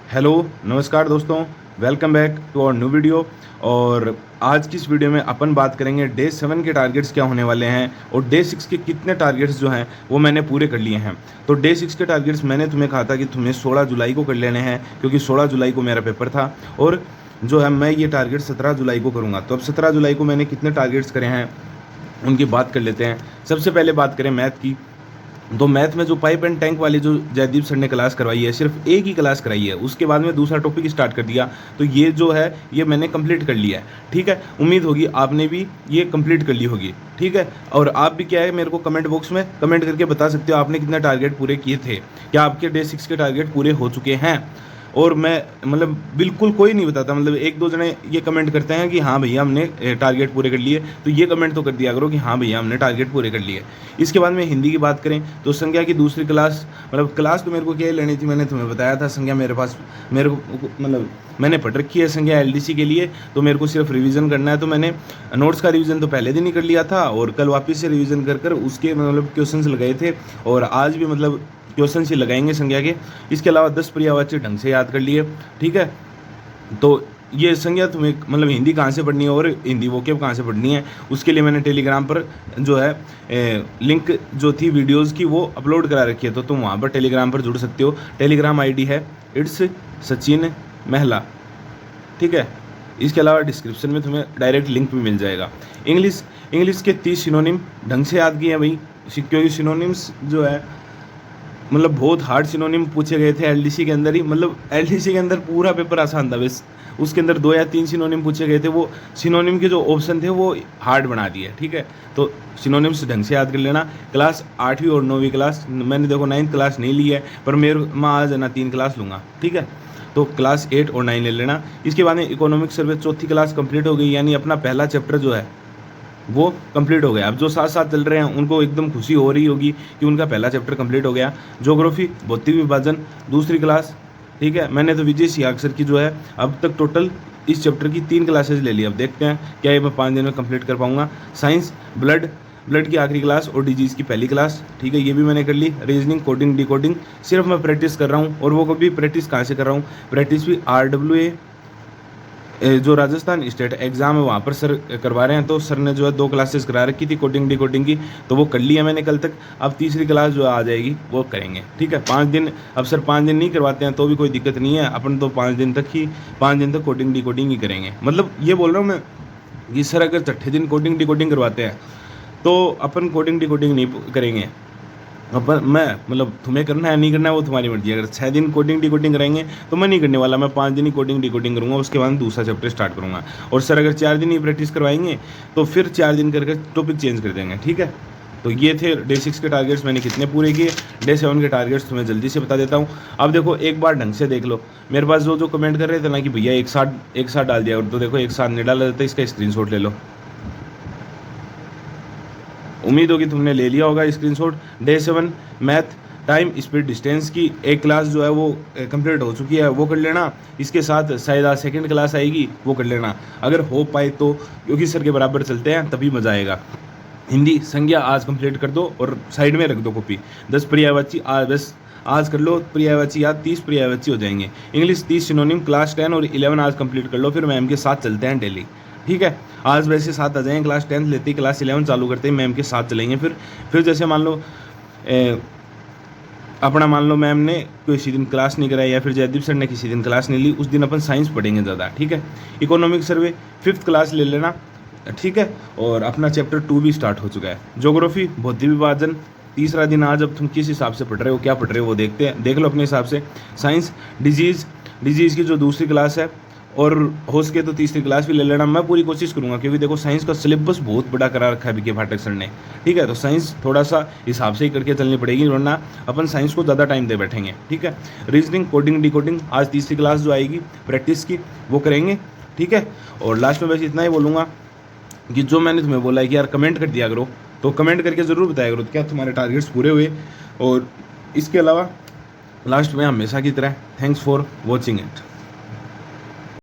Hello नमस्कार दोस्तों, welcome back to our new video. और आज की इस वीडियो में अपन बात करेंगे डे 7 के टारगेट्स क्या होने वाले हैं और डे 6 के कितने टारगेट्स जो हैं वो मैंने पूरे कर लिए हैं। तो डे 6 के टारगेट्स मैंने तुम्हें कहा था कि तुम्हें 16 जुलाई को कर लेने हैं, क्योंकि 16 जुलाई को मेरा पेपर था और जो है मैं ये टारगेट 17 जुलाई को करूँगा। तो अब 17 जुलाई को मैंने कितने टारगेट्स करे हैं उनकी बात कर लेते हैं। सबसे पहले बात करें मैथ की, तो मैथ में जो पाइप एंड टैंक वाली जो जयदीप सर ने क्लास करवाई है, सिर्फ एक ही क्लास कराई है, उसके बाद में दूसरा टॉपिक स्टार्ट कर दिया। तो ये जो है ये मैंने कंप्लीट कर लिया है। ठीक है, उम्मीद होगी आपने भी ये कंप्लीट कर ली होगी। ठीक है, और आप भी क्या है मेरे को कमेंट बॉक्स में कमेंट करके बता सकते हो आपने कितने टारगेट पूरे किए थे, क्या आपके डे 6 के टारगेट पूरे हो चुके हैं। और मैं मतलब बिल्कुल कोई नहीं बताता, मतलब एक दो जने ये कमेंट करते हैं कि हाँ भैया हमने टारगेट पूरे कर लिए, तो ये कमेंट तो कर दिया करो कि हाँ भैया हमने टारगेट पूरे कर लिए। इसके बाद में हिंदी की बात करें तो संज्ञा की दूसरी क्लास, मतलब क्लास तो मेरे को क्या लेनी थी, मैंने तुम्हें बताया था। संज्ञा मेरे पास मेरे को मतलब मैंने पढ़ रखी है संज्ञा एलडीसी के लिए, तो मेरे को सिर्फ रिवीजन करना है। तो मैंने नोट्स का रिवीजन तो पहले दिन ही कर लिया था और कल वापस से रिवीजन कर कर उसके मतलब क्वेश्चंस लगाए थे, और आज भी मतलब क्वेश्चन ही लगाएंगे संज्ञा के। इसके अलावा 10 पर्यायवाची ढंग से याद कर लिए। ठीक है, तो ये संज्ञा तुम्हें मतलब हिंदी कहाँ से पढ़नी है और हिंदी वोकेब कहाँ से पढ़नी है, उसके लिए मैंने टेलीग्राम पर जो है लिंक जो थी वीडियोज़ की वो अपलोड करा रखी है, तो तुम वहाँ पर टेलीग्राम पर जुड़ सकते हो। टेलीग्राम आईडी है इट्स सचिन महला। ठीक है, इसके अलावा डिस्क्रिप्शन में तुम्हें डायरेक्ट लिंक भी मिल जाएगा। इंग्लिश के 30 सिनोनिम ढंग से याद किए हैं भाई, क्योंकि सिनोनिम्स जो है मतलब बहुत हार्ड सिनोनिम पूछे गए थे एलडीसी के अंदर ही। मतलब एलडीसी के अंदर पूरा पेपर आसान था, बस उसके अंदर 2 या 3 सिनोनिम पूछे गए थे, वो सिनोनिम के जो ऑप्शन थे वो हार्ड बना दिए। ठीक है, तो सिनोनिम्स ढंग से याद कर लेना। क्लास 8वीं और 9वीं क्लास, मैंने देखो 9th क्लास नहीं ली है, पर मेरे मैं आज है ना 3 क्लास लूँगा। ठीक है, तो क्लास 8 और 9 ले लेना। इसके बाद में इकोनॉमिक सर्वे चौथी क्लास कंप्लीट हो गई, यानी अपना पहला चैप्टर जो है वो कंप्लीट हो गया। अब जो साथ साथ चल रहे हैं उनको एकदम खुशी हो रही होगी कि उनका पहला चैप्टर कंप्लीट हो गया। ज्योग्राफी भौतिक विभाजन दूसरी क्लास। ठीक है, मैंने तो विजय सियाग सर की जो है अब तक टोटल इस चैप्टर की 3 क्लासेज ले ली। अब देखते हैं क्या ये मैं 5 दिन में कंप्लीट कर पाऊंगा। साइंस ब्लड की आखिरी क्लास और डिजीज़ की पहली क्लास। ठीक है, ये भी मैंने कर ली। रीजनिंग कोडिंग डिकोडिंग सिर्फ मैं प्रैक्टिस कर रहा हूँ, और वो कभी प्रैक्टिस कहाँ से कर रहा हूँ, प्रैक्टिस भी RWA जो राजस्थान स्टेट एग्ज़ाम है वहाँ पर सर करवा रहे हैं। तो सर ने जो है 2 क्लासेस करा रखी थी कोडिंग डिकोडिंग की, तो वो कर लिया मैंने कल तक। अब तीसरी क्लास जो आ जाएगी वो करेंगे। ठीक है, 5 दिन, अब सर 5 दिन नहीं करवाते हैं तो भी कोई दिक्कत नहीं है, अपन तो 5 दिन तक कोडिंग डिकोडिंग ही करेंगे। मतलब ये बोल रहा हूँ मैं कि सर अगर छठे दिन कोडिंग डिकोडिंग करवाते हैं तो अपन कोडिंग डिकोडिंग नहीं करेंगे। अपन मैं मतलब तुम्हें करना है नहीं करना है वो तुम्हारी मर्जी। अगर 6 दिन कोडिंग डिकोडिंग कराएंगे तो मैं नहीं करने वाला, मैं 5 दिन ही कोडिंग डिकोडिंग करूँगा, उसके बाद दूसरा चैप्टर स्टार्ट करूँगा। और सर अगर 4 दिन ही प्रैक्टिस करवाएंगे तो फिर 4 दिन करके टॉपिक चेंज कर देंगे। ठीक है, तो ये थे डे 6 के टारगेट्स मैंने कितने पूरे किए। डे 7 के टारगेट्स तुम्हें जल्दी से बता देता हूँ। अब देखो एक बार ढंग से देख लो, मेरे पास जो कमेंट कर रहे थे ना कि भैया एक साथ डाल दिया, और तो देखो एक साथ नहीं डाला जाता, इसका स्क्रीनशॉट ले लो। उम्मीद होगी तुमने ले लिया होगा screenshot. Day 7 math time speed distance की एक क्लास जो है वो कंप्लीट हो चुकी है, वो कर लेना। इसके साथ शायद आज सेकंड क्लास आएगी, वो कर लेना अगर हो पाए तो, क्योंकि सर के बराबर चलते हैं तभी मज़ा आएगा। हिंदी संज्ञा आज कंप्लीट कर दो और साइड में रख दो कॉपी। 10 पर्यायवाची बस आज कर लो, पर्यायवाची याद 30 पर्यायवाची हो जाएंगे। इंग्लिश 30 सिनोनिम क्लास 10 और 11 आज कंप्लीट कर लो, फिर मैम के साथ चलते हैं डेली। ठीक है, आज वैसे साथ आ जाएंगे, क्लास 10 लेते ही क्लास 11 चालू करते हैं, मैम के साथ चलेंगे। फिर जैसे मान लो अपना मान लो मैम ने किसी दिन क्लास नहीं कराई या फिर जयदीप सर ने किसी दिन क्लास नहीं ली, उस दिन अपन साइंस पढ़ेंगे ज़्यादा। ठीक है, इकोनॉमिक सर्वे 5th क्लास ले लेना। ठीक है, और अपना चैप्टर 2 भी स्टार्ट हो चुका है। ज्योग्राफी भौतिक विभाजन तीसरा दिन आज। अब तुम किस हिसाब से पढ़ रहे हो, क्या पढ़ रहे हो वो देख लो अपने हिसाब से। साइंस डिजीज़ की जो दूसरी क्लास है, और हो सके तो तीसरी क्लास भी ले लेना। मैं पूरी कोशिश करूंगा, क्योंकि देखो साइंस का सिलेबस बहुत बड़ा करा रखा है बीके पाठक सर ने। ठीक है, तो साइंस थोड़ा सा हिसाब से ही करके चलनी पड़ेगी, वरना अपन साइंस को ज़्यादा टाइम दे बैठेंगे। ठीक है, रीजनिंग कोडिंग डिकोडिंग आज तीसरी क्लास जो आएगी प्रैक्टिस की वो करेंगे। ठीक है, और लास्ट में बस इतना ही बोलूँगा कि जो मैंने तुम्हें बोला है कि यार कमेंट कर दिया करो, तो कमेंट करके ज़रूर बताया करो क्या तुम्हारे टारगेट्स पूरे हुए। और इसके अलावा लास्ट में हमेशा की तरह थैंक्स फॉर वॉचिंग इट।